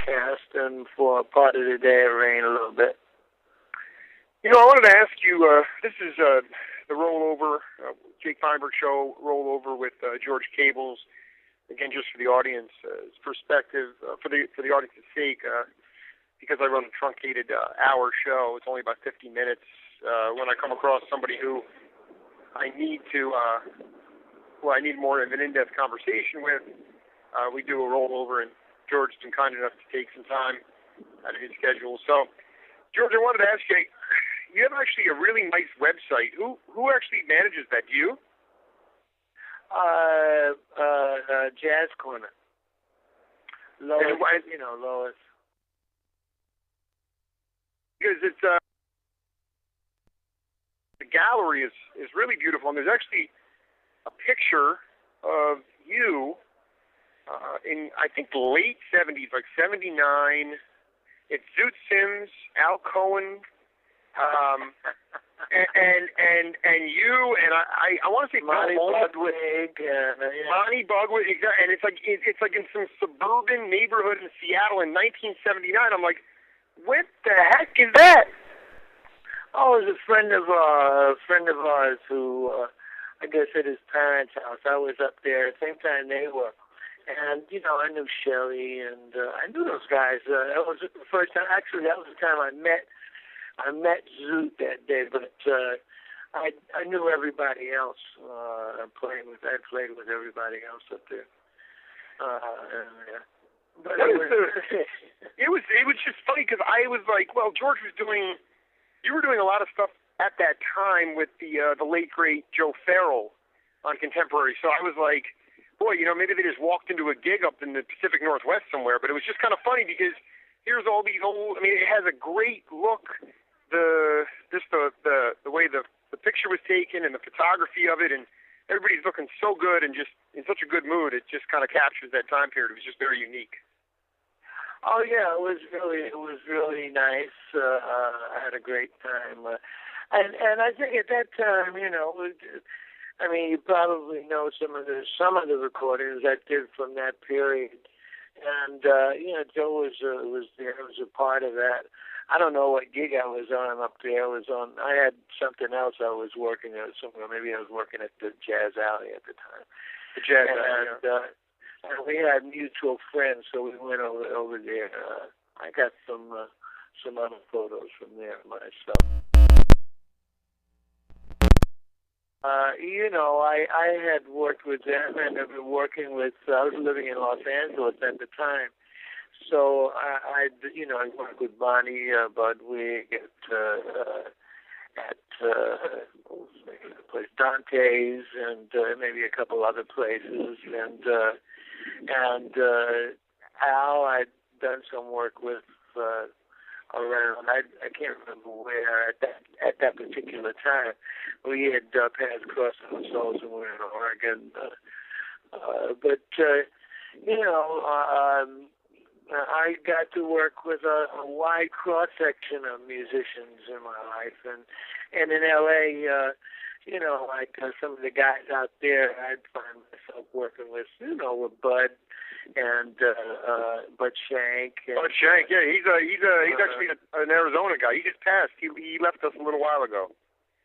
broadcast, and for part of the day it rained a little bit. You know, I wanted to ask you, this is the Rollover, Jake Feinberg Show, Rollover with George Cables. Again, just for the audience perspective, for the audience's sake, because I run a truncated hour show, it's only about 50 minutes. When I come across somebody who I need to, who I need more of an in-depth conversation with, we do a rollover, and George has been kind enough to take some time out of his schedule. So, George, I wanted to ask you, you have actually a really nice website. Who actually manages that? Do you? Jazz Corner. Lois, Lois. Because it's the gallery is really beautiful, and there's actually a picture of you in, I think, the late 70s, like 79. It's Zoot Sims, Al Cohen, and you, and I want to say Monty Budwig, Monty Budwig, exactly. And it's like in some suburban neighborhood in Seattle in 1979. I'm like, what the heck is that? Oh, it was a friend of ours who, I guess, at his parents' house. I was up there at the same time they were. And, I knew Shelley, and I knew those guys. That was the first time. Actually, that was the time I met Zoot that day, but I knew everybody else. I played with everybody else up there. But it was just funny because I was like, well, George was doing. You were doing a lot of stuff at that time with the late great Joe Farrell on Contemporary. So I was like, boy, maybe they just walked into a gig up in the Pacific Northwest somewhere. But it was just kind of funny because here's all these old. I mean, it has a great look. The way the picture was taken and the photography of it, and everybody's looking so good and just in such a good mood. It just kind of captures that time period. It was just very unique. Oh yeah, it was really nice. I had a great time, and I think at that time, I mean, you probably know some of the recordings I did from that period, and Joe was there, was a part of that. I don't know what gig I was on up there. I had something else I was working at somewhere. Maybe I was working at the Jazz Alley at the time. The Jazz Alley. And we had mutual friends, so we went over there. I got some other photos from there myself. I had worked with them, and I've been working with. I was living in Los Angeles at the time, so I worked with Bonnie Budwig at what was the name of the place? Dante's, and maybe a couple other places, and Al, I'd done some work with around. I can't remember where at that particular time. We had paths crossed on souls and we were in Oregon, but I got to work with a wide cross section of musicians in my life, and in LA. Like some of the guys out there, I'd find myself working with, with Bud and Bud Shank. Bud Shank, yeah, he's actually an Arizona guy. He just passed. He left us a little while ago.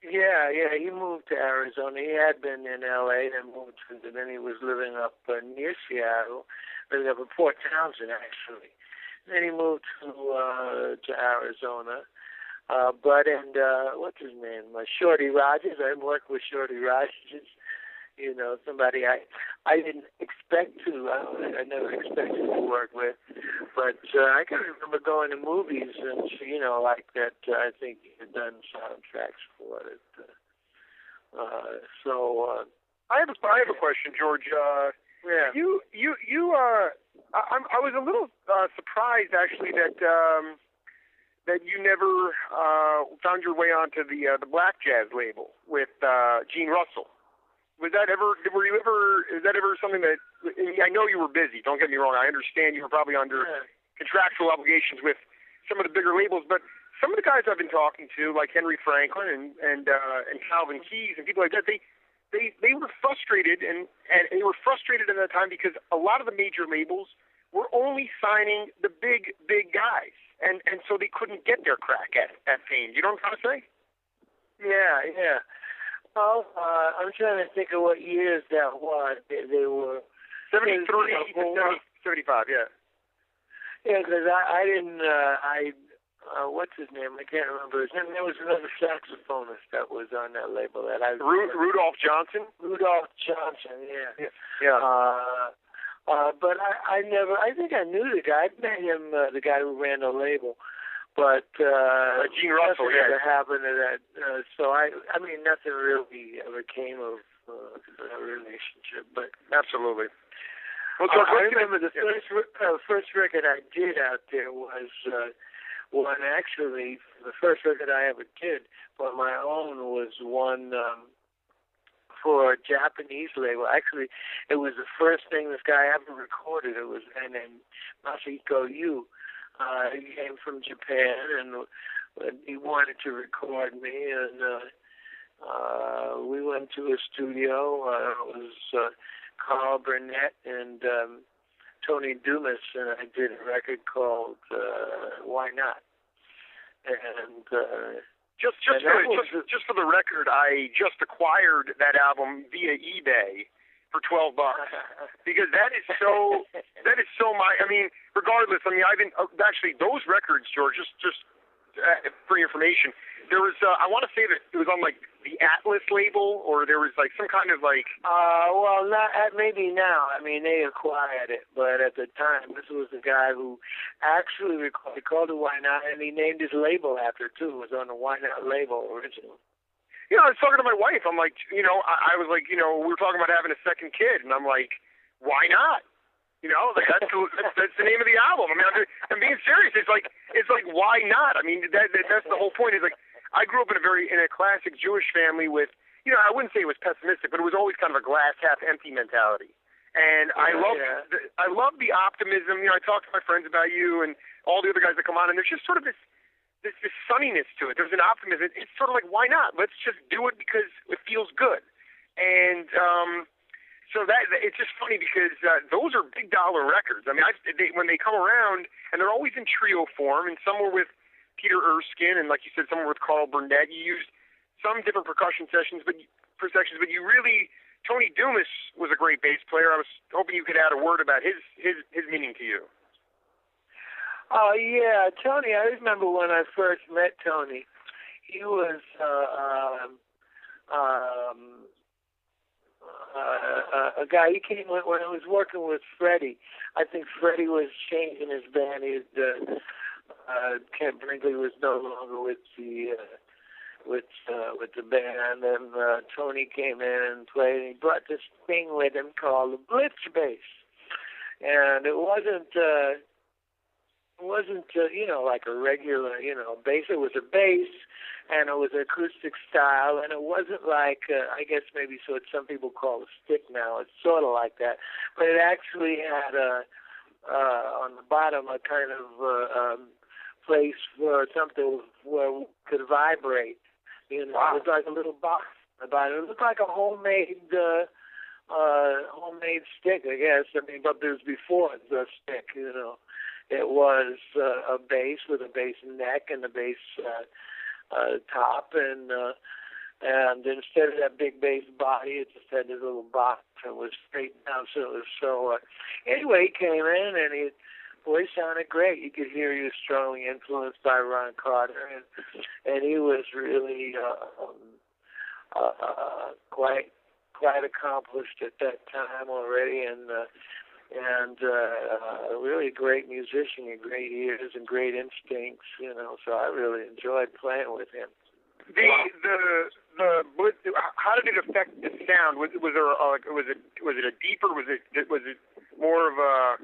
Yeah, he moved to Arizona. He had been in L.A. and moved to, and then he was living up near Seattle, living up in Port Townsend actually. Then he moved to Arizona. Bud and what's his name? Shorty Rogers. I worked with Shorty Rogers. Somebody I didn't expect to. I never expected to work with, but I can remember going to movies and like that. I think he had done soundtracks for it. I have a question, George. Yeah. I was a little surprised actually that you never found your way onto the Black Jazz label with Gene Russell. Is that ever something that, I know you were busy, don't get me wrong, I understand you were probably under contractual obligations with some of the bigger labels, but some of the guys I've been talking to, like Henry Franklin and Calvin Keys and people like that, they were frustrated and they were frustrated at that time because a lot of the major labels were only signing the big guys, and so they couldn't get their crack at fame. You know what I'm trying to say? Yeah. Well, I'm trying to think of what years that was. They were 73 to 75, yeah. Yeah, because I didn't, what's his name? I can't remember his name. There was another saxophonist that was on that label that I... Rudolph Johnson? Rudolph Johnson, yeah. Yeah. But I never, I think I knew the guy. I met him, the guy who ran the label. But Gene Russell, nothing ever happened to that. So I mean, nothing really ever came of that relationship. But absolutely. Well, I remember the first record I did out there was one. Actually, the first record I ever did on my own was one for a Japanese label. Actually, it was the first thing this guy ever recorded. It was a guy named Masahiko Yu. He came from Japan, and he wanted to record me, and we went to a studio. It was Carl Burnett and Tony Dumas, and I did a record called Why Not? And just for the record, I just acquired that album via eBay for $12 because that is so my. I mean, regardless. I mean, I've been actually those records, George. Just for your information, there was I want to say that it was on like the Atlas label, or there was like some kind of like. Well, not maybe now. I mean, they acquired it, but at the time, this was the guy who actually called it Why Not, and he named his label after it too. It was on the Why Not label originally. You know, I was talking to my wife. I'm like, you know, I was like, you know, we were talking about having a second kid, and I'm like, why not? You know, like that's the name of the album. I mean, I'm being serious. It's like why not? I mean, that's the whole point. Is like I grew up in a classic Jewish family with, you know, I wouldn't say it was pessimistic, but it was always kind of a glass half empty mentality. And I love the optimism. You know, I talk to my friends about you and all the other guys that come on, and there's just sort of this sunniness to it. There's an optimism. It's sort of like, why not? Let's just do it because it feels good. And so that it's just funny because those are big dollar records. I mean, when they come around, and they're always in trio form, and some were with Peter Erskine, and like you said, some were with Carl Burnett. You used some different percussion sections, but you really, Tony Dumas was a great bass player. I was hoping you could add a word about his meaning to you. Oh, yeah, Tony, I remember when I first met Tony. He was a guy, he came when I was working with Freddie. I think Freddie was changing his band. Ken Brinkley was no longer with the band, and Tony came in and played, and he brought this thing with him called the Blitz bass. And it wasn't you know, like a regular, you know, bass. It was a bass, and it was an acoustic style, and it wasn't like, I guess maybe so what some people call a stick now. It's sort of like that. But it actually had on the bottom a kind of place for something where it could vibrate. You know, wow. It was like a little box about it. It looked like a homemade stick, I guess. I mean, but it was before the stick, you know. It was a bass with a bass neck and a bass top, and instead of that big bass body, it just had this little box and was straight down. Anyway, he came in and his voice sounded great. You could hear he was strongly influenced by Ron Carter, and he was really quite accomplished at that time already, and really a great musician, and great ears and great instincts, you know. So I really enjoyed playing with him. How did it affect the sound? Was it a deeper? Was it more of a?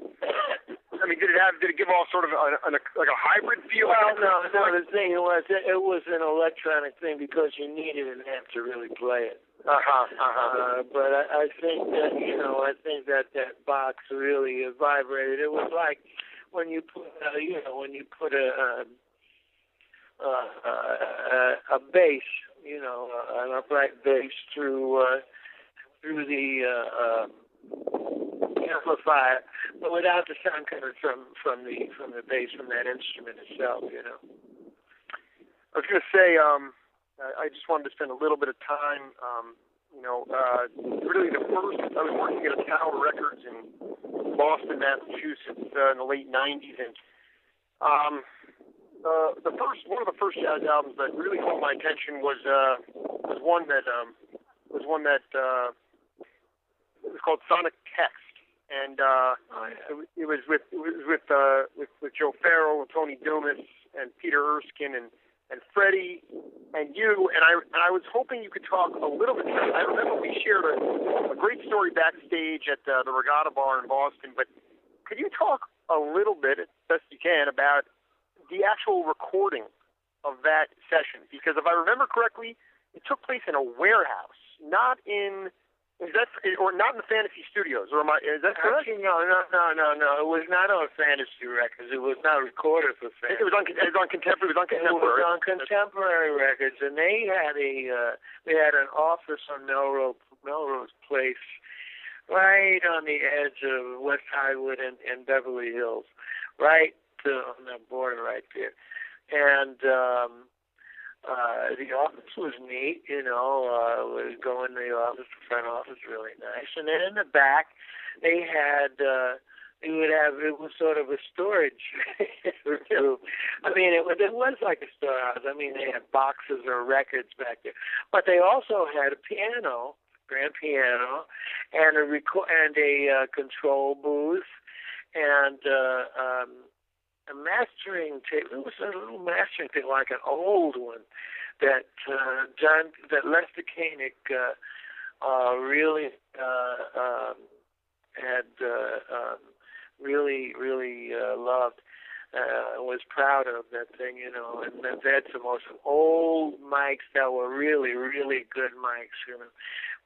I mean, did it give all sort of like a hybrid feel? Well, no. The thing was, it was an electronic thing because you needed an amp to really play it. But I think that, you know, that box really vibrated. It was like when you put a bass, you know, an upright bass through the amplifier, but without the sound coming from the bass from that instrument itself. I was going to say, I just wanted to spend a little bit of time. Really the first. I was working at a Tower Records in Boston, Massachusetts, in the late '90s, and one of the first jazz albums that really caught my attention was one that it was called Sonic Text, and it was with Joe Farrell and Tony Dumas and Peter Erskine and Freddie and you, and I was hoping you could talk a little bit. I remember we shared a great story backstage at the Regatta Bar in Boston, but could you talk a little bit, as best you can, about the actual recording of that session? Because if I remember correctly, it took place in a warehouse, not in the Fantasy Studios, or is that correct? Actually, no. It was not on Fantasy Records. It was not recorded for Fantasy. It was on Contemporary. It was on Contemporary. It was on Contemporary Records, and they had an office on Melrose Place, right on the edge of West Hollywood and Beverly Hills, right on that border right there, and. The office was neat, would go in the office, the front office, really nice. And then in the back, it was sort of a storage room. I mean, it was like a storehouse. I mean, they had boxes of records back there. But they also had a piano, grand piano, and a control booth, and a mastering tape. It was a little mastering tape, like an old one that Lester Koenig really had really loved. Was proud of that thing, and they had some old mics that were really, really good mics,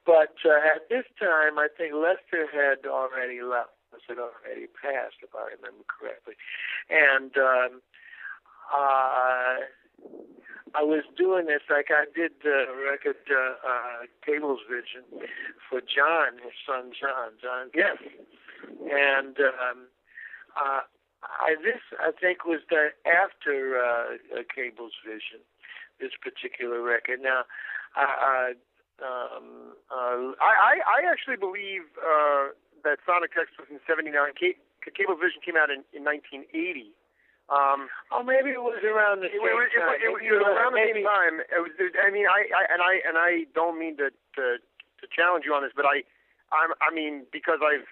But at this time, I think Lester had already left. Had already passed, if I remember correctly, and I was doing this like I did the record Cable's Vision for John, his son John. Yes, and this I think was done after Cable's Vision, this particular record. Now, I actually believe. That Sonic Text was in '79. Cable's Vision came out in 1980. Maybe it was around the same time. It was around the same time. I don't mean to challenge you on this, but I mean because I'm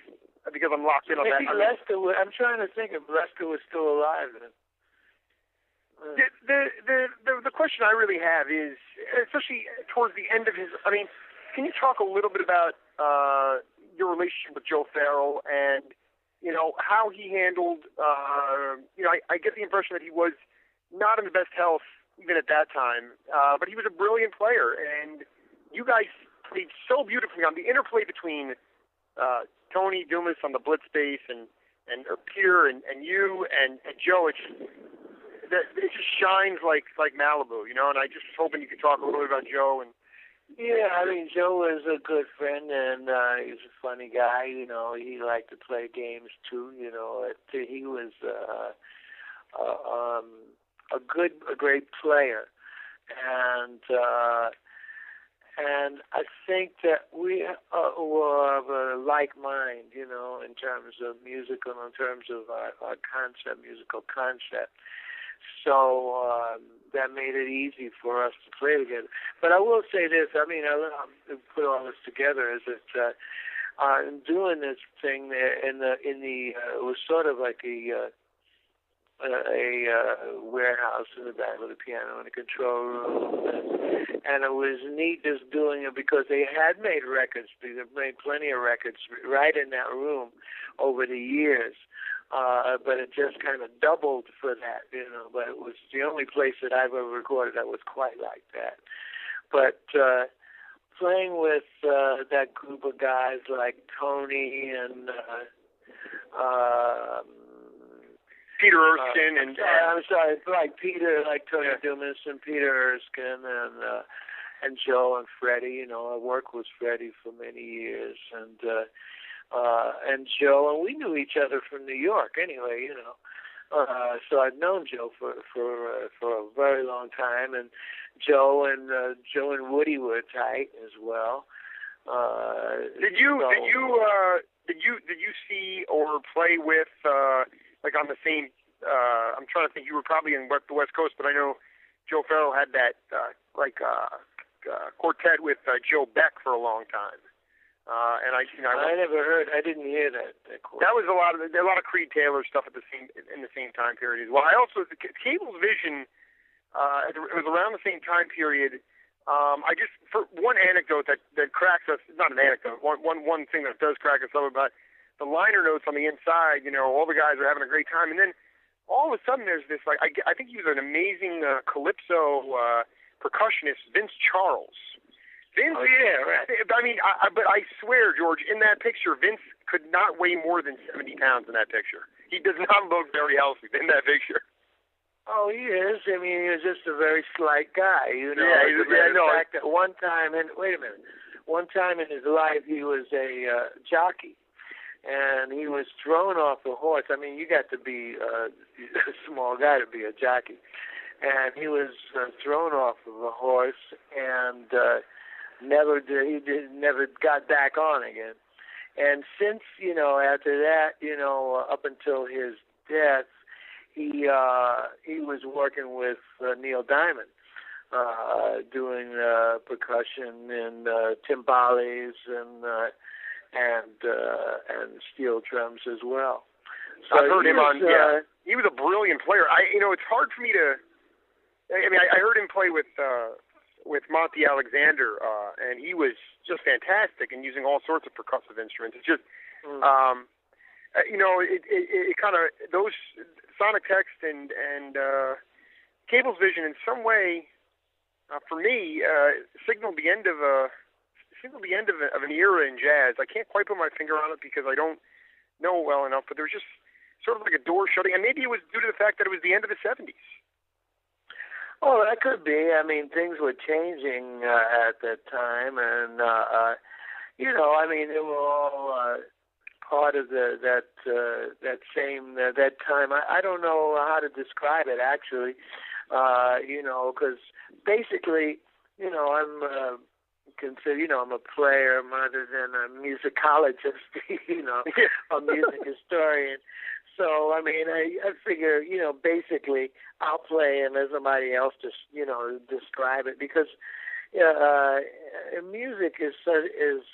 locked in on that. I'm trying to think if Lester was still alive then. The question I really have is, especially towards the end of his. I mean, can you talk a little bit about your relationship with Joe Farrell and, how he handled, I get the impression that he was not in the best health even at that time, but he was a brilliant player, and you guys played so beautifully on the interplay between Tony Dumas on the blitz bass and Peter and you and Joe. It just shines like Malibu, and I just was hoping you could talk a little bit about Joe and. Yeah, I mean, Joe was a good friend, and he was a funny guy. He liked to play games too. He was a great player, and I think that we were of a like mind, in terms of musical, in terms of our musical concept. So that made it easy for us to play together. But I will say this, I mean, I'll put all this together, is that in doing this thing there, it was sort of like a warehouse in the back with a piano and a control room, and it was neat just doing it because they had made records. They made plenty of records right in that room over the years. But it just kind of doubled for that, but it was the only place that I've ever recorded that was quite like that. But playing with that group of guys like Tony and Peter Erskine like Peter, like Tony Dumas and Peter Erskine and Joe and Freddie. I worked with Freddie for many years, and and Joe, and we knew each other from New York anyway, you know. So I'd known Joe for a very long time, and Joe and Woody were tight as well. Did you see or play with like on the same? I'm trying to think. You were probably in the West Coast, but I know Joe Farrell had that quartet with Joe Beck for a long time. And I never heard. I didn't hear that. That was a lot of Creed Taylor stuff in the same time period as well. I also Cable's Vision. It was around the same time period. I just for one anecdote that cracks us. Not an anecdote. One thing that does crack us up about the liner notes on the inside. You know, all the guys are having a great time, and then all of a sudden there's this I think he was an amazing calypso percussionist, Vince Charles. Vince, yeah, right. I mean, but I swear, George, in that picture, Vince could not weigh more than 70 pounds in that picture. He does not look very healthy in that picture. Oh, he is. I mean, he was just a very slight guy, you know. Yeah, In fact, at one time, one time in his life, he was a jockey, and he was thrown off a horse. I mean, you got to be a small guy to be a jockey, and he was thrown off of a horse, and never got back on again. And since, you know, after that, you know, up until his death, he was working with Neil Diamond, doing percussion and timbales and steel drums as well. So I've heard him on. Yeah, he was a brilliant player. It's hard for me to. I mean, I heard him play with Monty Alexander, and he was just fantastic and using all sorts of percussive instruments. It's just, it kind of those Sonic Text and Cable's Vision in some way, for me, signaled the end of an era in jazz. I can't quite put my finger on it because I don't know it well enough, but there was just sort of like a door shutting, and maybe it was due to the fact that it was the end of the 70s. Oh, that could be. I mean, things were changing at that time, and I mean, they were all part of that time. I don't know how to describe it actually, because basically, I'm consider, I'm a player rather than a musicologist, a music historian. So, I mean, I figure, basically I'll play and let somebody else just, describe it because music is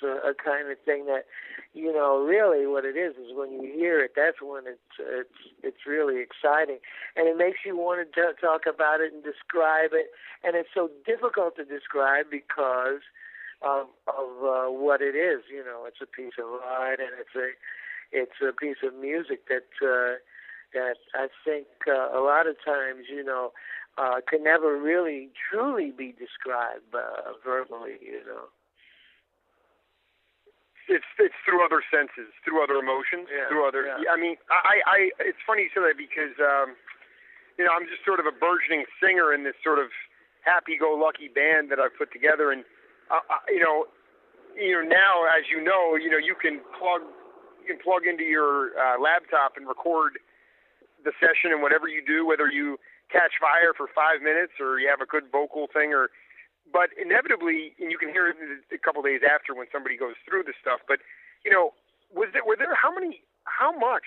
a kind of thing that, really what it is when you hear it, that's when it's really exciting. And it makes you want to talk about it and describe it. And it's so difficult to describe because of what it is. It's a piece of art and it's a piece of music that I think a lot of times, can never really truly be described verbally. It's through other senses, through other emotions, through other. Yeah. I mean, I it's funny you say that because I'm just sort of a burgeoning singer in this sort of happy-go-lucky band that I've put together, and now as you can plug into your laptop and record the session and whatever you do, whether you catch fire for 5 minutes or you have a good vocal thing, but inevitably, and you can hear it a couple days after when somebody goes through the stuff. But were there how much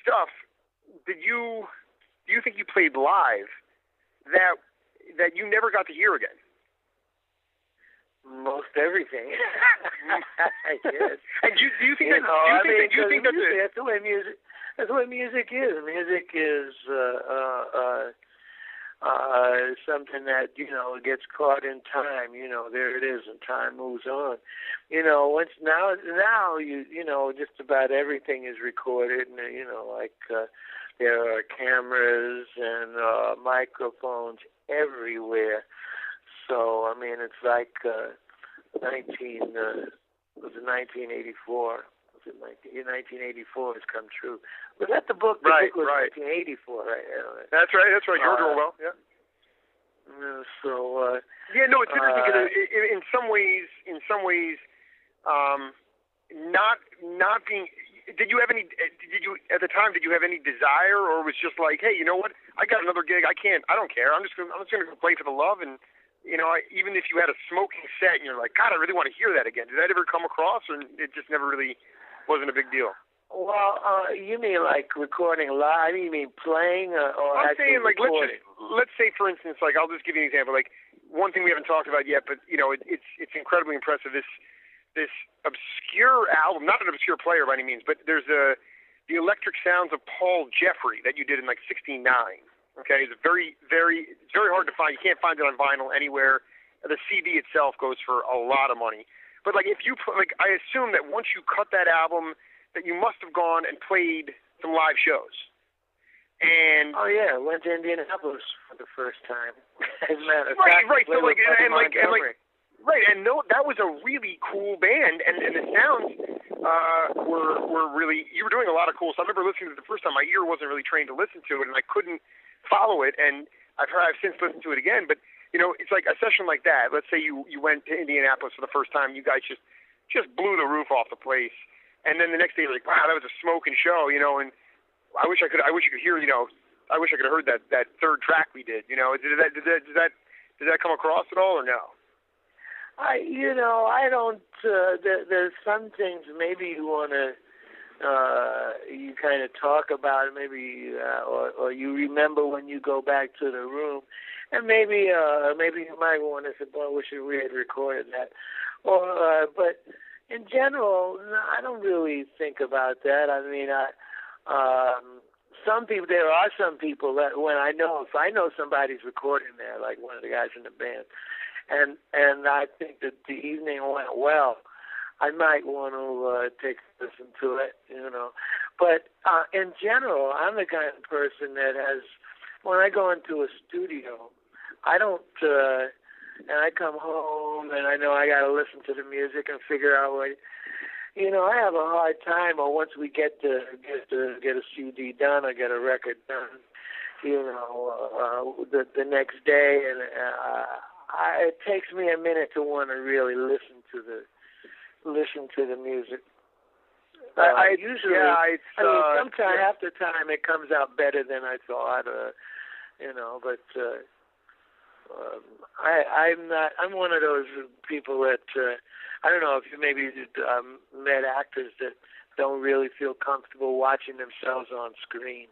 stuff do you think you played live that you never got to hear again? Most everything. I guess. And do you think that's the way music. That's what music is. Music is something that gets caught in time. There it is, and time moves on. Once now just about everything is recorded, and there are cameras and microphones everywhere. So I mean, it's like 1984. Was it 1984 has come true. Was that the book? Right. 1984, right? That's right. George Orwell. Yeah. So. Yeah, no, it's interesting because in some ways, not being. Did you at the time? Did you have any desire, or was just like, hey, you know what? I got another gig. I don't care. I'm just gonna go play for the love. And even if you had a smoking set and you're like, God, I really want to hear that again. Did that ever come across, or it just never really wasn't a big deal? Well, you mean like recording live? You mean playing or I'm saying, like, recording? let's say, for instance, like, I'll just give you an example. Like, one thing we haven't talked about yet, but it's incredibly impressive. This obscure album, not an obscure player by any means, but there's the Electric Sounds of Paul Jeffrey that you did in like '69. Okay, it's very hard to find. You can't find it on vinyl anywhere. The CD itself goes for a lot of money. But like, if you I assume that once you cut that album, that you must have gone and played some live shows. And oh yeah, went to Indianapolis for the first time. As a matter of fact, right. So right, and that was a really cool band, and the sounds were really. You were doing a lot of cool stuff. I remember listening to it the first time. My ear wasn't really trained to listen to it, and I couldn't follow it. And I've since listened to it again. But it's like a session like that. Let's say you went to Indianapolis for the first time. You guys just blew the roof off the place. And then the next day you're like, wow, that was a smoking show, and I wish you could hear, I wish I could have heard that third track we did, Did that come across at all or no? I don't, there's some things maybe you want to, you kind of talk about it, maybe, or you remember when you go back to the room, and maybe you might want to say, boy, I wish we had recorded that, but in general, I don't really think about that. I mean, there are some people that if I know somebody's recording there, like one of the guys in the band, and I think that the evening went well, I might want to take a listen to it, But in general, I'm the kind of person that when I go into a studio, I don't. And I come home and I know I got to listen to the music and figure out what, I have a hard time. Or once we get a CD done or get a record done, the next day, and it takes me a minute to want to really listen to the music. Sometimes half the time it comes out better than I thought, but. I'm one of those people that I don't know if you maybe met actors that don't really feel comfortable watching themselves on screen.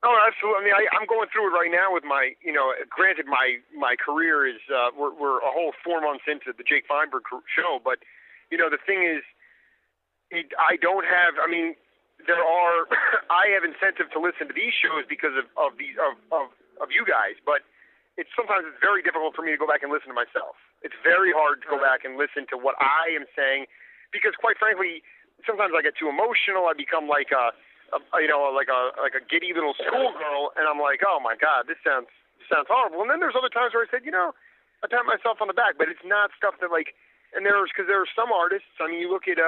Oh, absolutely. I mean, I'm going through it right now with my, granted my career is we're a whole 4 months into the Jake Feinberg show, but the thing is, I don't have. I mean, I have incentive to listen to these shows because of you guys, but sometimes it's very difficult for me to go back and listen to myself. It's very hard to go back and listen to what I am saying, because quite frankly, sometimes I get too emotional. I become like a giddy little schoolgirl, and I'm like, oh my God, this sounds horrible. And then there's other times where I said, I pat myself on the back, but it's not stuff that because there are some artists. I mean, you look at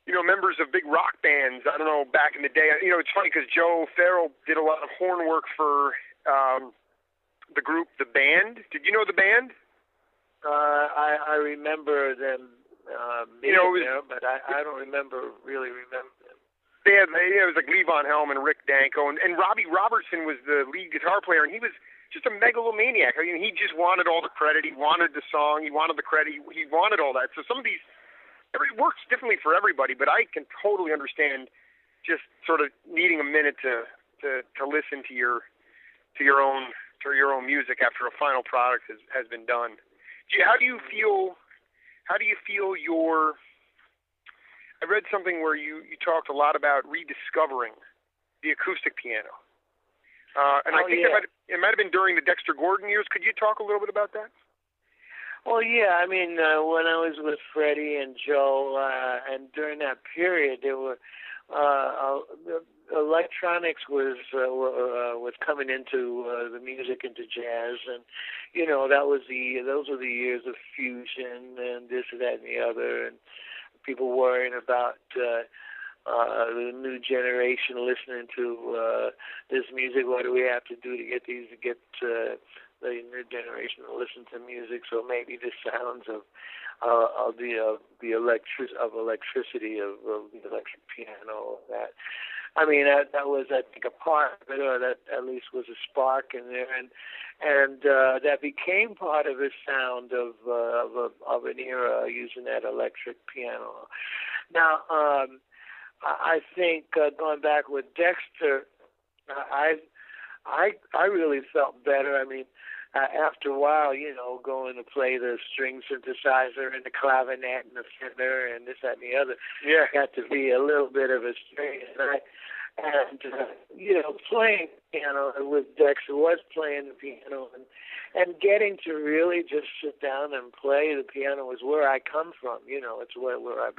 members of big rock bands. I don't know, back in the day. It's funny because Joe Farrell did a lot of horn work for. The group, the band. Did you know the band? I remember them being there, but I don't really remember them. It was like Lee Von Helm and Rick Danko, and Robbie Robertson was the lead guitar player, and he was just a megalomaniac. I mean, he just wanted all the credit. He wanted the song. He wanted the credit. He wanted all that. So some of these, it works differently for everybody, but I can totally understand just sort of needing a minute to listen to your own music after a final product has been done. How do you feel I read something where you talked a lot about rediscovering the acoustic piano. And I think it might have been during the Dexter Gordon years. Could you talk a little bit about that? Well, yeah. I mean, when I was with Freddie and Joe, and during that period, there were electronics was coming into the music, into jazz, and those were the years of fusion and this, that, and the other, and people worrying about the new generation listening to this music. What do we have to do to get the new generation to listen to music, so maybe the sounds of the electricity of the electric piano. That, I mean, that was, I think, a part of it, or that at least was a spark in there, and that became part of the sound of an era using that electric piano. Now, I think going back with Dexter, I really felt better. I mean, after a while, going to play the string synthesizer and the clavinet and the fiddler and this, that, and the other, got to be a little bit of a strain. And playing piano with Dexter was playing the piano and getting to really just sit down and play the piano was where I come from. It's where I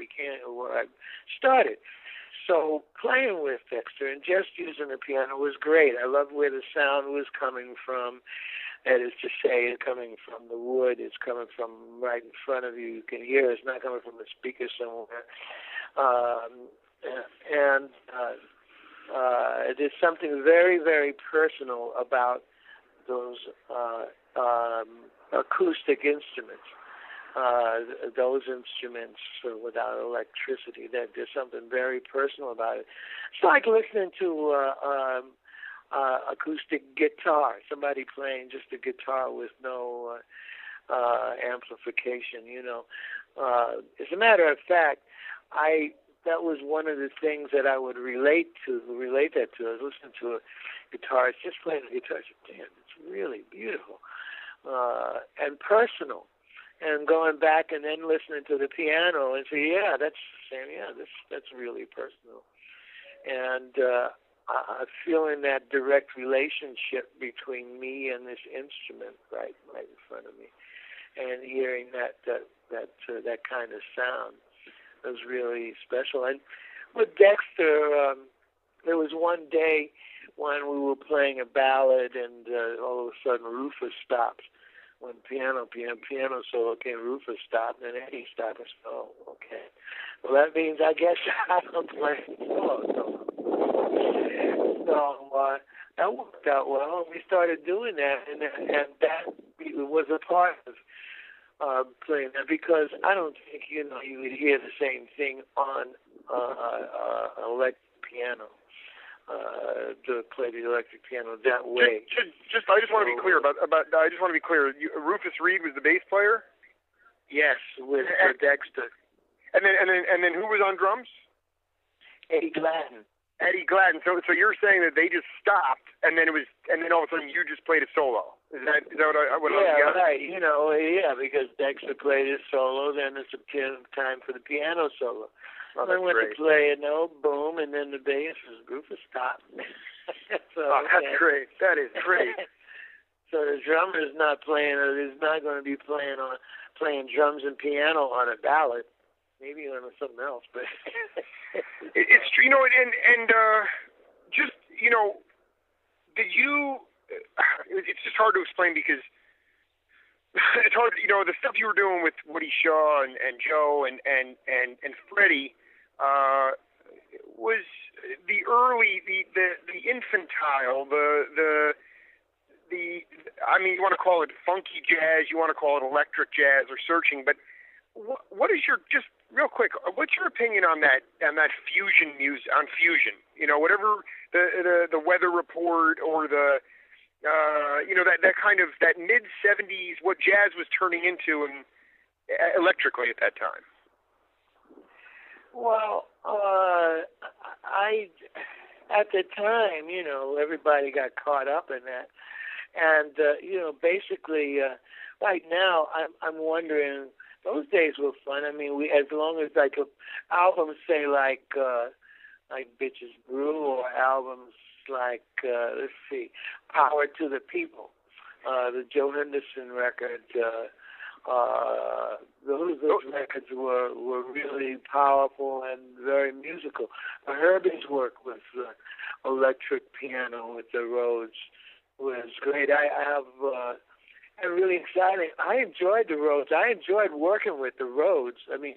started. So playing with Dexter and just using the piano was great. I loved where the sound was coming from. That is to say, it's coming from the wood. It's coming from right in front of you. You can hear it. It's not coming from a speaker somewhere. There's something very, very personal about those acoustic instruments. Those instruments without electricity. There's something very personal about it. It's like listening to acoustic guitar. Somebody playing just a guitar with no amplification. As a matter of fact, that was one of the things that I would relate that to. I was listening to a guitarist just playing the guitar. I said, damn, it's really beautiful and personal. And going back and then listening to the piano and say, that's really personal. And feeling that direct relationship between me and this instrument right in front of me, and hearing that kind of sound was really special. And with Dexter, there was one day when we were playing a ballad, and all of a sudden Rufus stops. When piano solo came, Rufus stopped, and Eddie stopped. I said, oh, okay. Well, that means I guess I'm playing solo. So that worked out well, and we started doing that, and that was a part of playing that, because I don't think you would hear the same thing on electric piano. To play the electric piano that way. I just want to be clear about. I just want to be clear. Rufus Reed was the bass player. Yes, with Dexter. And then who was on drums? Eddie Gladden. Eddie Gladden. So you're saying that they just stopped, and then all of a sudden you just played a solo. Is that what I Yeah, right. Because Dexter played his solo, then it's time for the piano solo. Oh, I went to play boom, and then the bass was Rufus stopped. So, that's great. That is great. So the drummer is not playing, or is not going to be playing drums and piano on a ballad. Maybe on something else, but it's true. Did you? It's just hard to explain because it's hard. The stuff you were doing with Woody Shaw and Joe and Freddie. Was the early, the infantile, I mean, you want to call it funky jazz, you want to call it electric jazz or searching, but what is just real quick, what's your opinion on that fusion music, on fusion? Whatever the Weather Report or that kind of, that mid-70s, what jazz was turning into and electrically at that time. Well, at the time, everybody got caught up in that, and basically, right now, I'm wondering. Those days were fun. I mean, as long as albums say like Bitches Brew, or albums like let's see, Power to the People, the Joe Henderson record. Those records were really powerful and very musical. Herbie's work with electric piano with the Rhodes was great. And really exciting. I enjoyed the Rhodes. I enjoyed working with the Rhodes. I mean,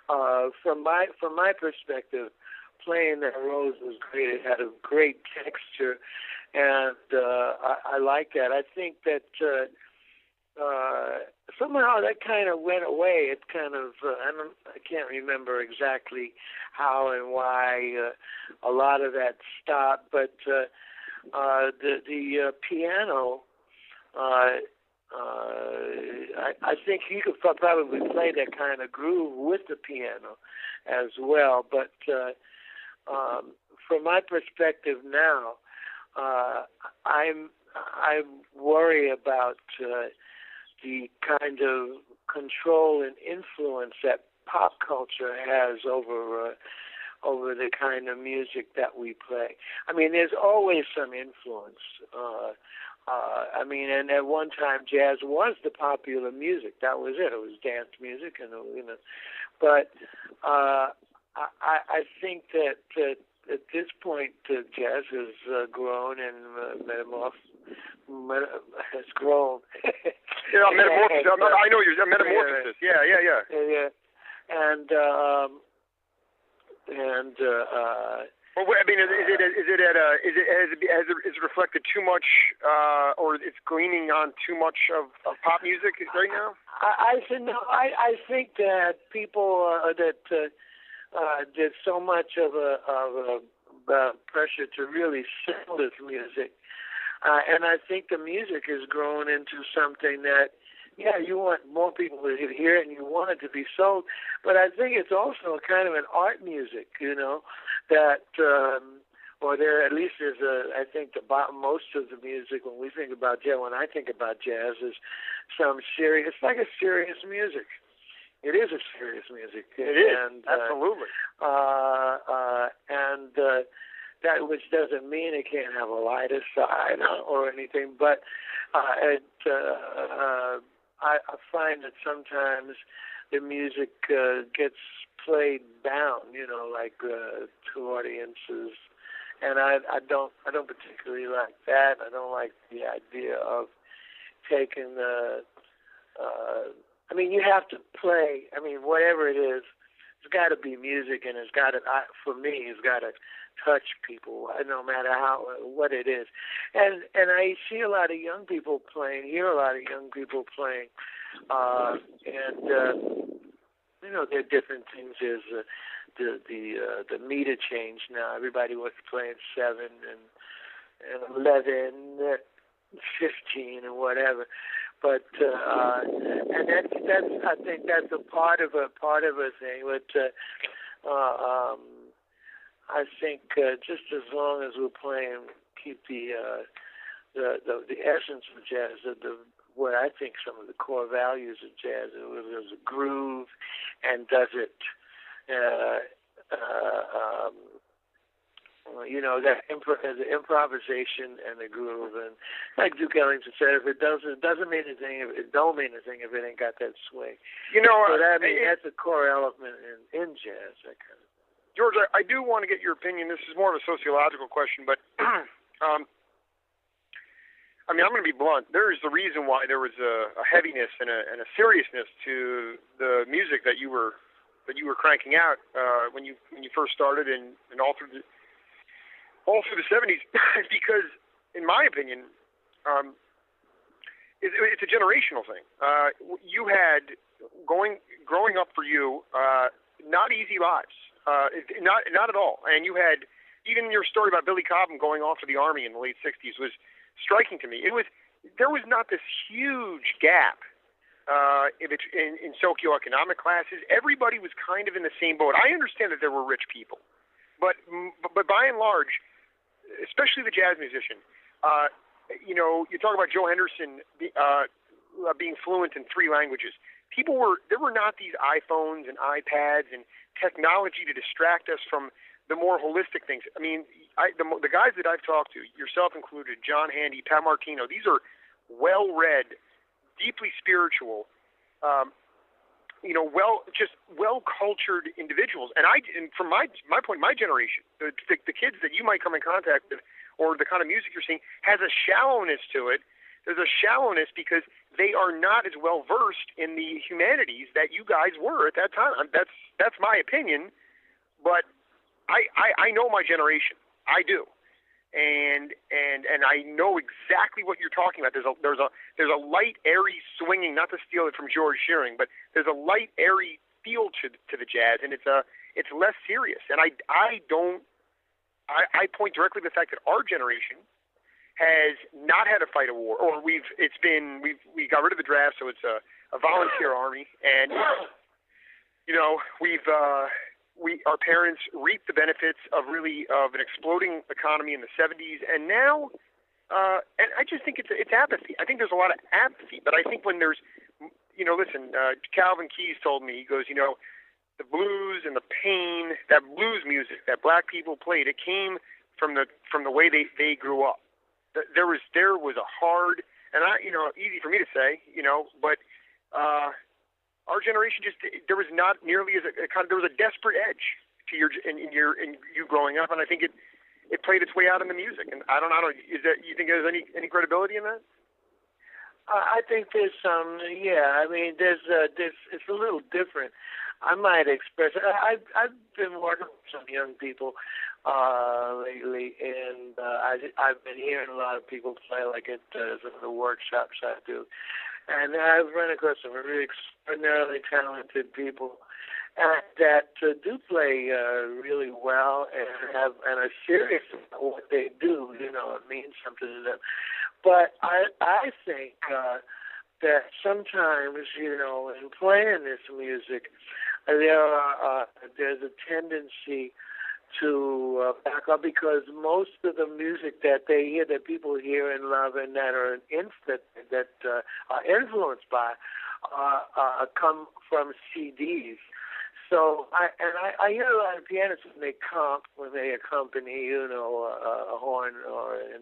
from my perspective, playing that Rose was great. It had a great texture, and I like that. I think that somehow that kind of went away. It kind of I can't remember exactly how and why a lot of that stopped, but the piano. I think you could probably play that kind of groove with the piano as well. But from my perspective now, I worry about the kind of control and influence that pop culture has over the kind of music that we play. I mean, there's always some influence. I mean, and at one time, jazz was the popular music. That was it. It was dance music, and But I think that at this point, jazz has grown and has grown. Yeah, metamorphosis. I know you're metamorphosis. Yeah. Well, I mean, is it reflected too much, or it's gleaning on too much of pop music right now? I think that people there's so much of a pressure to really sell this music, and I think the music has grown into something that. Yeah, you want more people to hear it and you want it to be sold. But I think it's also kind of an art music, that, or there at least is I think most of the music when we think about jazz, when I think about jazz, is some serious, it's like a serious music. It is a serious music. It is, absolutely. That which doesn't mean it can't have a lighter side or anything, but I find that sometimes the music gets played down, like to audiences, and I don't particularly like that. I don't like the idea of taking I mean, you have to play. I mean, whatever it is, it's got to be music, and it's got to. For me, it's got to touch people, no matter what it is. And I see a lot of young people playing, hear a lot of young people playing, and there are different things. There's the meter change now. Everybody was playing 7 and 11, 15, and whatever. But and that's I think that's a part of a thing. But I think just as long as we're playing, keep the essence of jazz, what I think some of the core values of jazz is a groove, and does it, the improvisation and the groove, and like Duke Ellington said, if it doesn't mean anything, if it don't mean anything, if it ain't got that swing. So that's a core element in jazz. That kind of. George, I do want to get your opinion. This is more of a sociological question, but I mean, I'm going to be blunt. There is the reason why there was a heaviness and a seriousness to the music that you were cranking out when you first started and all through the 70s, because, in my opinion, it's a generational thing. You had growing up for you not easy lives. Not at all. And you had, even your story about Billy Cobham going off to the Army in the late 60s was striking to me. There was not this huge gap in socioeconomic classes. Everybody was kind of in the same boat. I understand that there were rich people, but by and large, especially the jazz musician, you talk about Joe Henderson being fluent in 3 languages. There were not these iPhones and iPads and technology to distract us from the more holistic things. I mean, the guys that I've talked to, yourself included, John Handy, Pat Martino, these are well-read, deeply spiritual, well-cultured individuals. And from my point, my generation, the kids that you might come in contact with, or the kind of music you're seeing, has a shallowness to it. There's a shallowness because they are not as well versed in the humanities that you guys were at that time. That's my opinion, but I know my generation. I do. And I know exactly what you're talking about. There's a light, airy swinging, not to steal it from George Shearing, but there's a light, airy feel to the jazz, and it's less serious. And I point directly to the fact that our generation has not had to fight a war, or we got rid of the draft, so it's a volunteer army, and our parents reaped the benefits of an exploding economy in the 70s, and now, and I just think it's apathy. I think there's a lot of apathy, but I think when there's, listen, Calvin Keyes told me, he goes, the blues and the pain, that blues music that black people played, it came from the way they grew up. There was a hard, and easy for me to say, but our generation there was not nearly as there was a desperate edge to you growing up, and I think it played its way out in the music. And I don't know, you think there's any credibility in that? I think there's some, yeah. I mean, there's it's a little different. I might express. I've been working with some young people lately, and I've been hearing a lot of people play, like at some of the workshops I do. And I've run across some really extraordinarily talented people that do play really well and are serious about what they do. It means something to them. But I think that sometimes, in playing this music, there's a tendency to back up, because most of the music that they hear, that people hear and love, and that are influenced by, come from CDs. So I hear a lot of pianists when they accompany, a horn or an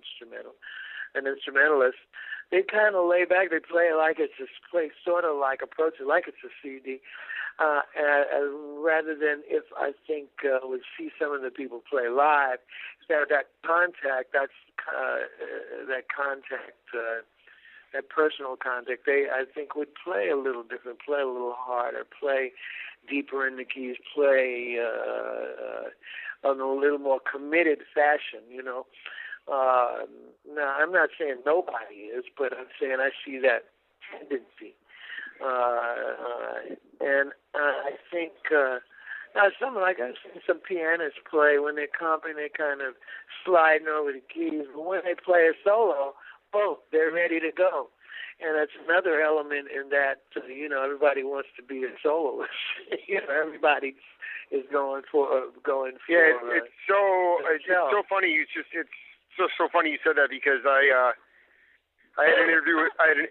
instrumentalist. They kind of lay back. They play like it's approach it like it's a CD. Rather than, if I think we see some of the people play live, that contact, that personal contact, they, I think, would play a little different, play a little harder, play deeper in the keys, play in a little more committed fashion. Now, I'm not saying nobody is, but I'm saying I see that tendency. And I think now I've seen some pianists play when they're comping, they're kind of sliding over the keys, but when they play a solo, they're ready to go. And that's another element in that, everybody wants to be a soloist. Everybody is going for. It's so funny. It's so funny you said that, because I had an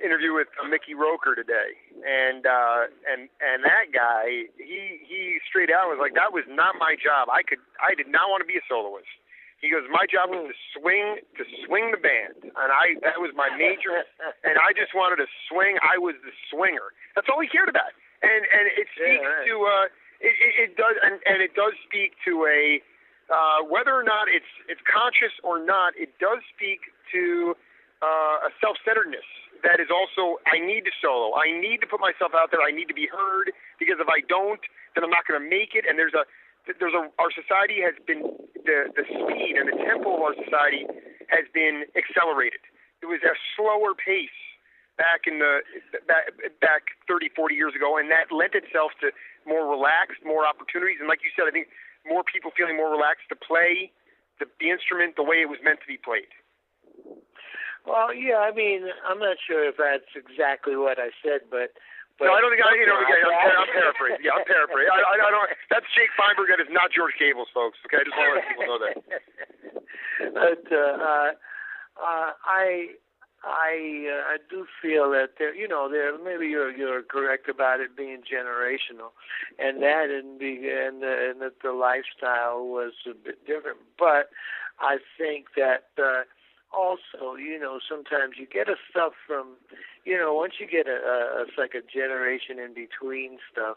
interview with Mickey Roker today, and that guy, he straight out was like, that was not my job. I did not want to be a soloist. He goes, my job was to swing the band, and that was my major, and I just wanted to swing. I was the swinger. That's all he cared about, and it speaks to it does, and it does speak to a whether or not it's conscious or not. It does speak to a self-centeredness that is also, I need to solo. I need to put myself out there. I need to be heard, because if I don't, then I'm not going to make it. And our society has been, the speed and the tempo of our society has been accelerated. It was a slower pace back 30, 40 years ago, and that lent itself to more relaxed, more opportunities. And like you said, I think more people feeling more relaxed to play the instrument the way it was meant to be played. Well, yeah, I mean, I'm not sure if that's exactly what I said, but no, I don't think I'm paraphrasing. Yeah, I'm paraphrasing. I don't. That's Jake Feinberg. That is not George Cables, folks. Okay, I just want to let people know that. But I do feel that there, maybe you're correct about it being generational, and that and that the lifestyle was a bit different. But I think that also, sometimes you get stuff from, once you get it's like a generation in between stuff,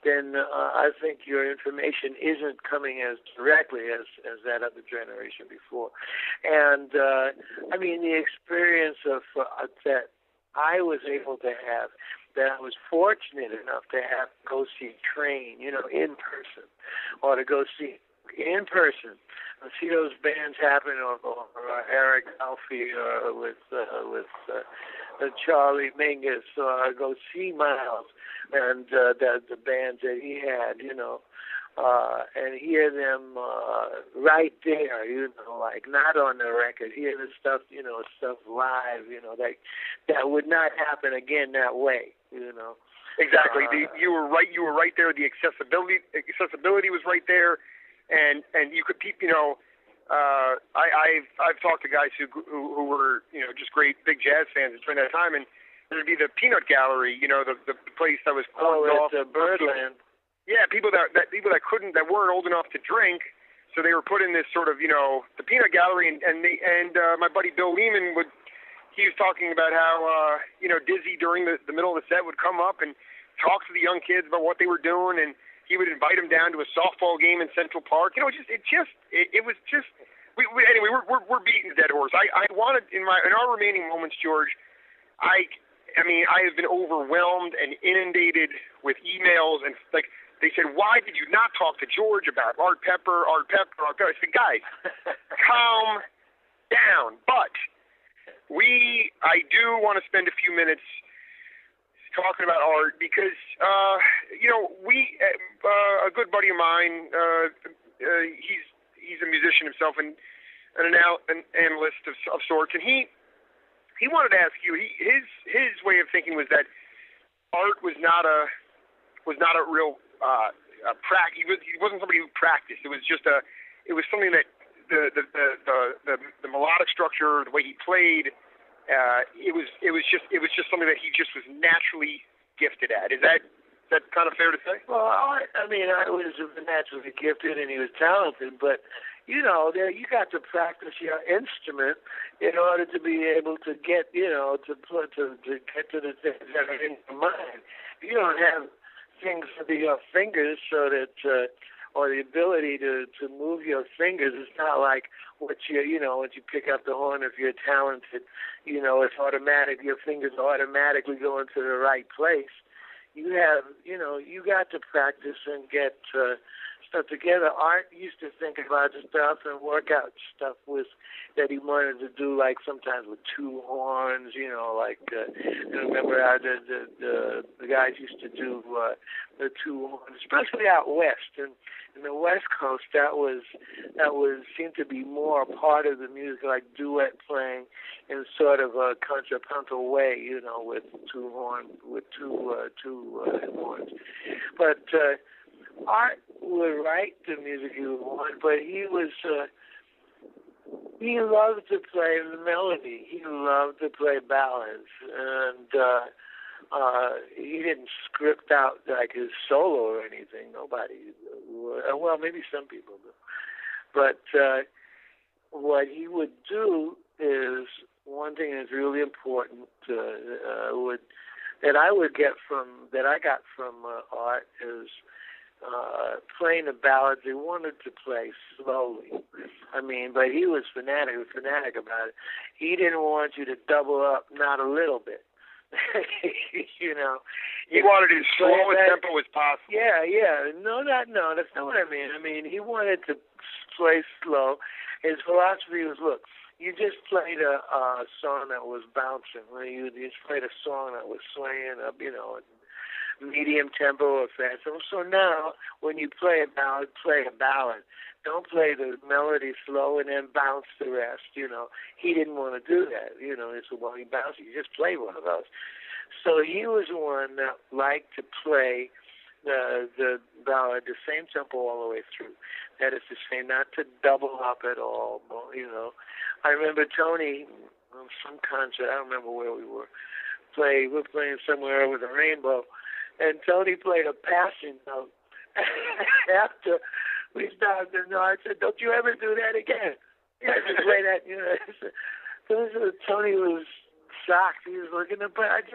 then I think your information isn't coming as directly as that other generation before. And, I mean, the experience of that I was able to have, that I was fortunate enough to have go see Train, in person, or to go see in person. I see those bands happen, or Eric Alfie, with Charlie Mingus, or go see Miles and the bands that he had, and hear them right there, like not on the record. Hear the stuff, stuff live, that would not happen again that way, Exactly. You were right. You were right there. The accessibility was right there, and you could peep. I've talked to guys who were just great big jazz fans during that time, and there'd be the Peanut Gallery, the place that was closed off. It's Birdland. Yeah, people that weren't old enough to drink, so they were put in this sort of the Peanut Gallery, and my buddy Bill Lehman he was talking about how Dizzy during the middle of the set would come up and talk to the young kids about what they were doing, and he would invite them down to a softball game in Central Park. It was just anyway. We're beating a dead horse. I wanted in our remaining moments, George. I have been overwhelmed and inundated with emails, and like they said, why did you not talk to George about Art Pepper? I said, guys, calm down. But I do want to spend a few minutes talking about art because a good buddy of mine, he's a musician himself and an analyst of sorts, and he wanted to ask you. His way of thinking was that art was not a real practice. He wasn't somebody who practiced. It was something that the melodic structure, the way he played. It was just something that he just was naturally gifted at. Is that kind of fair to say? Well, I was naturally gifted and he was talented, but you got to practice your instrument in order to be able to get to get to the things that are in your mind. You don't have things for your fingers so that or the ability to move your fingers. It's not like once you pick up the horn, if you're talented, it's automatic. Your fingers automatically go into the right place. You got to practice and get stuff together. Art used to think about the stuff and work out stuff that he wanted to do, like sometimes with two horns, I remember how the guys used to do the two horns, especially out west. And in the West Coast, that seemed to be more a part of the music, like duet playing in sort of a contrapuntal way, with two horns. But Art would write the music he would want, but he loved to play the melody. He loved to play ballads, and he didn't script out like his solo or anything. Nobody would. Well, maybe some people do. But what he would do is one thing that's really important that I got from Art is playing the ballads. He wanted to play slowly. But he was fanatic about it. He didn't want you to double up, not a little bit. He wanted as slow a tempo as possible. Yeah. No, that's not what I mean. He wanted to play slow. His philosophy was, look, you just played a song that was bouncing. You just played a song that was swaying up, medium tempo or fast tempo. So now, when you play a ballad, play a ballad. Don't play the melody slow and then bounce the rest. He didn't want to do that. He said, well, he bounced. You just play one of those. So he was one that liked to play the ballad the same tempo all the way through. That is to say, not to double up at all. I remember Tony on some concert. I don't remember where we were. We're playing somewhere over the rainbow. And Tony played a passing note. After we stopped, I said, "Don't you ever do that again." Yeah, just play that. Tony was shocked. He was looking at, but I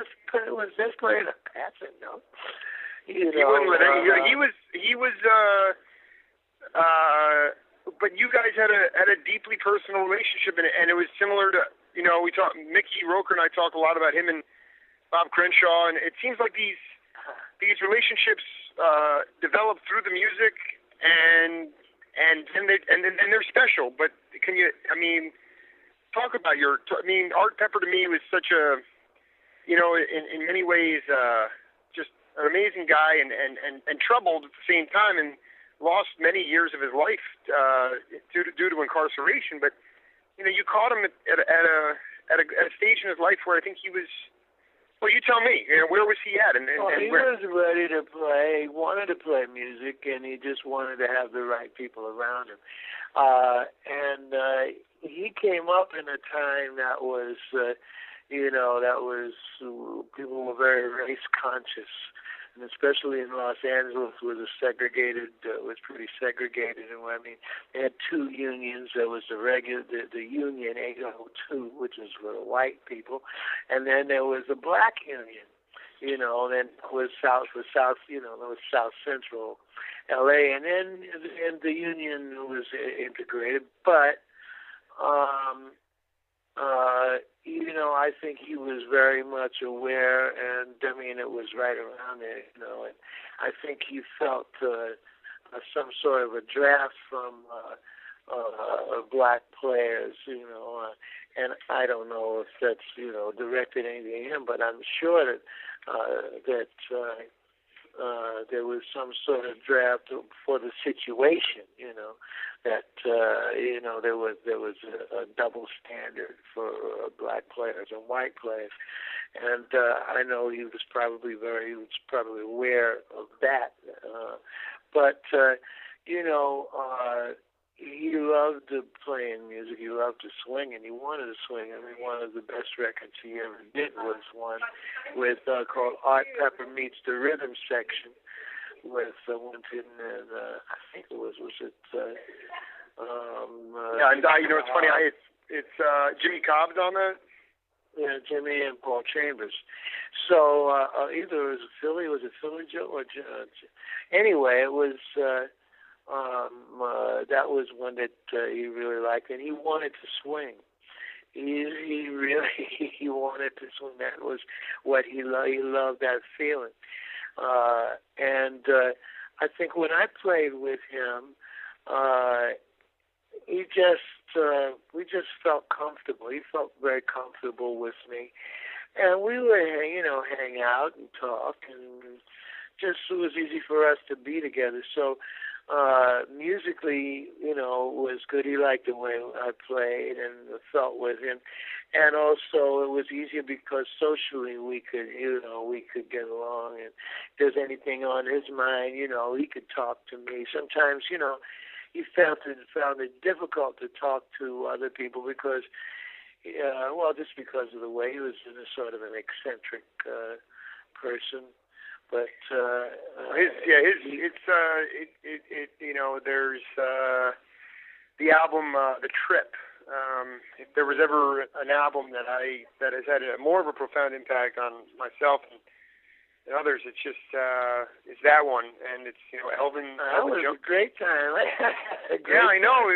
was just playing a passing note. He wouldn't let it. He was. But you guys had a deeply personal relationship, and it was similar to we talked. Mickey Roker and I talked a lot about him and Bob Crenshaw, and it seems like these relationships develop through the music, and and they're special. But can you? I mean, talk about Art Pepper to me was such a, in many ways, just an amazing guy and troubled at the same time, and lost many years of his life due to incarceration. But you caught him at a stage in his life where I think he was. Well, you tell me. Where was he at? He was ready to play. He wanted to play music, and he just wanted to have the right people around him. He came up in a time that was, people were very race conscious, and especially in Los Angeles, was pretty segregated. And they had two unions. There was the Union 802, which was for the white people, and then there was the black union. Then it was South Central LA, and then the union was integrated. But I think he was very much aware, and it was right around there, and I think he felt some sort of a draft from black players, and I don't know if that's, directed anything at him, but I'm sure that there was some sort of draft for the situation, that there was a double standard for black players and white players, and I know he was probably aware of that, but he loved playing music. He loved to swing, and he wanted to swing. One of the best records he ever did was one called Art Pepper Meets the Rhythm Section, with Winton and I think it was it. It's funny. It's Jimmy Cobb's on that. Yeah, Jimmy and Paul Chambers. So either it was Philly Joe or anyway, it was. That was one that he really liked, and he wanted to swing. He really wanted to swing. That was what he loved. He loved that feeling. And I think when I played with him, we just felt comfortable. He felt very comfortable with me, and we would hang out and talk, and just it was easy for us to be together. So. Musically, was good. He liked the way I played and felt with him, and also it was easier because socially we could get along. And if there's anything on his mind, he could talk to me. Sometimes, he found it difficult to talk to other people because, just because of the way he was a sort of an eccentric person. But there's the album The Trip. If there was ever an album that has had more of a profound impact on myself and others, it's just it's that one, and it's Elvin. That was a great time. Yeah, I know.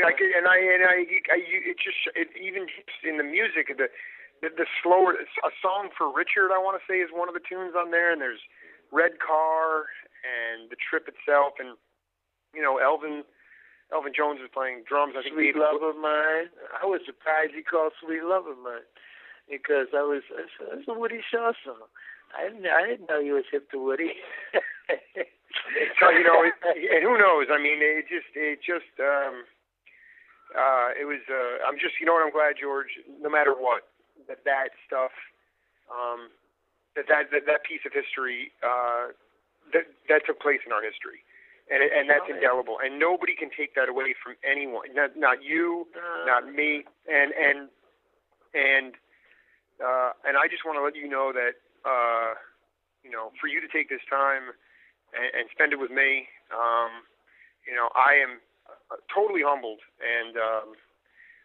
Even in the music, the slower, a song for Richard, I want to say, is one of the tunes on there, and there's Red Car and The Trip itself, and Elvin Jones was playing drums. I think Sweet Love of Mine. I was surprised he called Sweet Love of Mine because it's a Woody Shaw song. I didn't know he was hip to Woody. So and who knows? I mean, it was. I'm just, I'm glad, George. No matter what, that stuff. That piece of history that took place in our history, and that's indelible, and nobody can take that away from anyone. Not you, not me, and I just want to let you know that for you to take this time and spend it with me, I am totally humbled, and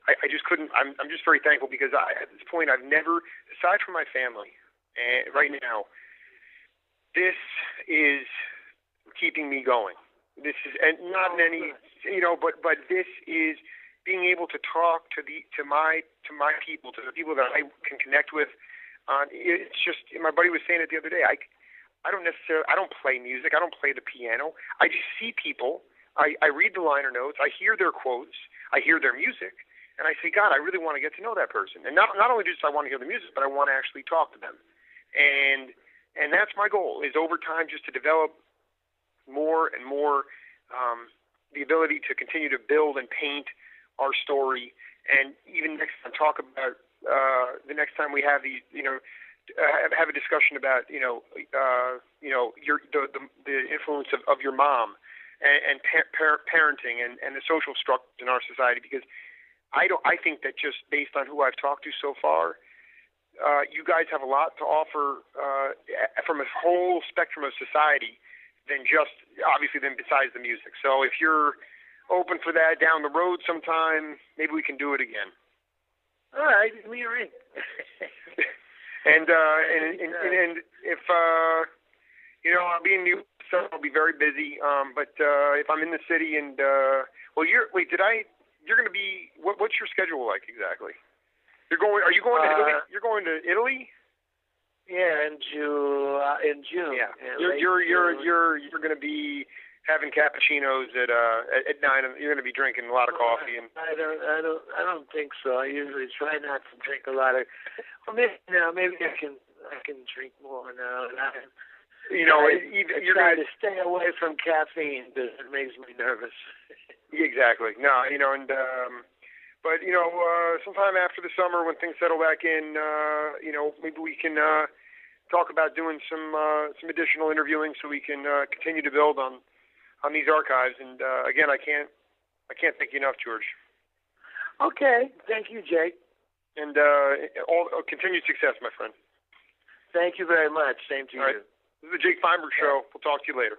I just couldn't. I'm just very thankful because at this point I've never, aside from my family. And right now, this is keeping me going. This is, and not in any, but this is being able to talk to my people, to the people that I can connect with. It's just, my buddy was saying it the other day. I don't play music. I don't play the piano. I just see people. I read the liner notes, I hear their quotes, I hear their music, and I say, God, I really want to get to know that person. And not only just I want to hear the music, but I want to actually talk to them. And that's my goal, is over time just to develop more and more the ability to continue to build and paint our story. And even next time, talk about the next time we have these, have a discussion about the influence of your mom and parenting and the social structures in our society. Because I think that just based on who I've talked to so far, you guys have a lot to offer from a whole spectrum of society than just obviously then besides the music. So if you're open for that down the road sometime, maybe we can do it again. All right, give me a ring. And if I'll be in New York, so I'll be very busy. But if I'm in the city and you're going to be what's your schedule like exactly? Are you going to Italy? You're going to Italy? Yeah, in June. Yeah, you're going to be having cappuccinos at 9. You're going to be drinking a lot of coffee. And I don't think so. I usually try not to drink a lot of. Well, maybe I can drink more now. You're trying to stay away from caffeine because it makes me nervous. Exactly. No, but sometime after the summer when things settle back in, maybe we can talk about doing some additional interviewing so we can continue to build on these archives. And again, I can't thank you enough, George. Okay, thank you, Jake. And all continued success, my friend. Thank you very much. Same to you. Right. This is the Jake Feinberg Show. We'll talk to you later.